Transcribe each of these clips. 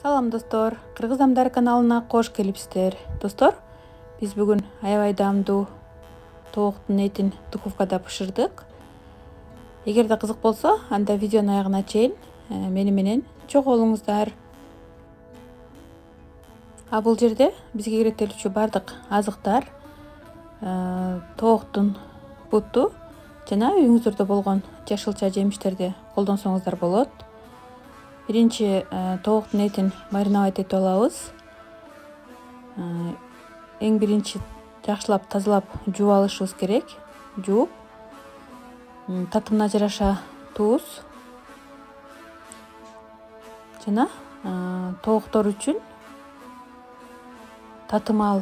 Салам достор, Кыргыз Амдар каналына кош келипсиздер. Достор, биз бүгүн аябай даамдуу тооктун этин духовкада бышырдык. Эгерде кызык болсо, анда видеонун аягына чейин мени менен чогуу болуңуздар. Бул жерде бизге керектелүүчү бардык азыктар, тооктун буту жана үйүңүздөрдө болгон жашылча жемиштерди колдонсоңуздар болот. Биринчи тооктун этин мариновать этип алабыз. Эң биринчи жакшылап тазалап жууп алышыбыз керек. Жууп, татымына жараша туз жана тооктор үчүн татымал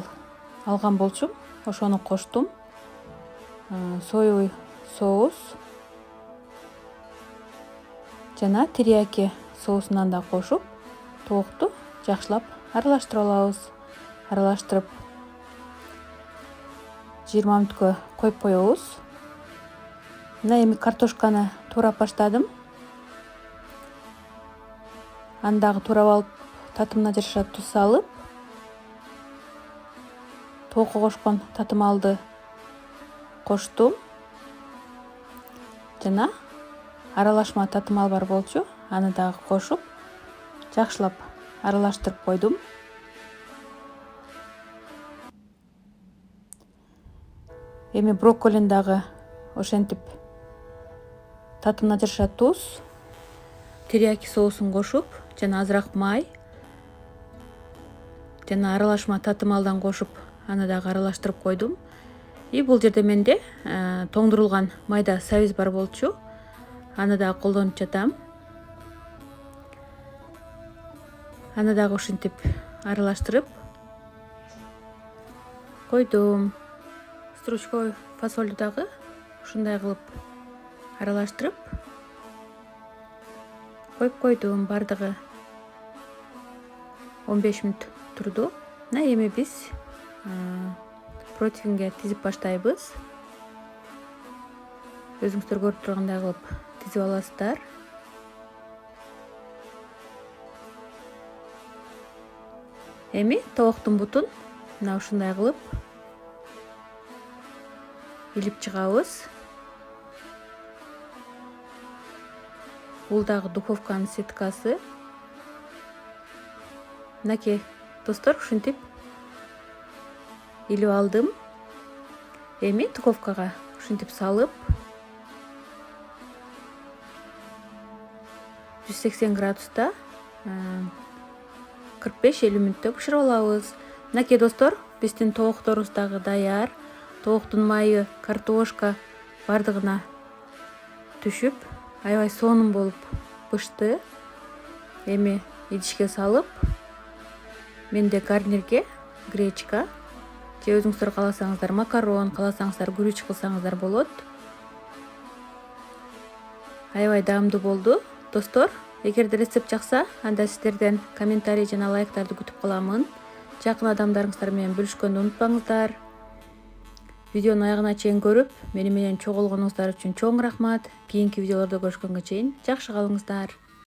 алган болчумун, ошону коштум. Соевый соус жана терияки соусунан да кошуп, тоокту жакшылап аралаштырып алабыз. Аралаштырып 20 мүнөткө коюп коебуз. Мына эми картошканы туурап баштадым. Аны дагы туурап алып, татымына жараша туз салып, тоокко кошкон татымалды коштум. Жана аралашма татымал бар болчу, аны дагы кошуп, жакшылап аралаштырып койдум. Эми брокколини дагы ошентип татымына жараша туз, терияки соусун кошуп, жана азыраак май жана аралашма татымалдан кошуп, аны дагы аралаштырып койдум. Бул жерде менде тоңдурулган майда сабиз бар болчу. Аны дагы колдонуп жатам. Аны дагы ушинтип аралаштырып койдум. Стручковый фасолду дагы ушундай кылып аралаштырып коюп койдум. Бардыгы 15 мүнөт турду. Мына эми биз противенге тизип баштайбыз. Өзүңүздөр көрүп тургандай кылып тизип аласыздар. Эми тооктун бутун мына ушундай кылып илип чыгабыз. Бул дагы духовканын сеткасы. Мынакей достор, ушинтип илип алдым. Эми духовкага ушинтип салып 180 градуста 45-50 мүнөттө бышырып алабыз. Мынакей достор, биздин тоокторубуз дагы даяр. Тооктун майы, картошка бардыгына түшүп, аябай сонун болуп бышты. Эми идишке салып, менде гарнирге гречка же өзүңүздөр кааласаңыздар макарон, кааласаңыздар гүрүч кылсаңыздар болот. Аябай даамдуу болду. Достор, эгерде рецепт жакса, анда сиздерден комментарий жана лайктарды күтүп каламын. Жакын адамдарыңыздар менен бөлүшкөндү унутпаңыздар. Видеонун аягына чейин көрүп, мени менен чогуу болгонуңуздар үчүн чоң рахмат. Кийинки видеолордо көрүшкөнгө чейин жакшы калыңыздар.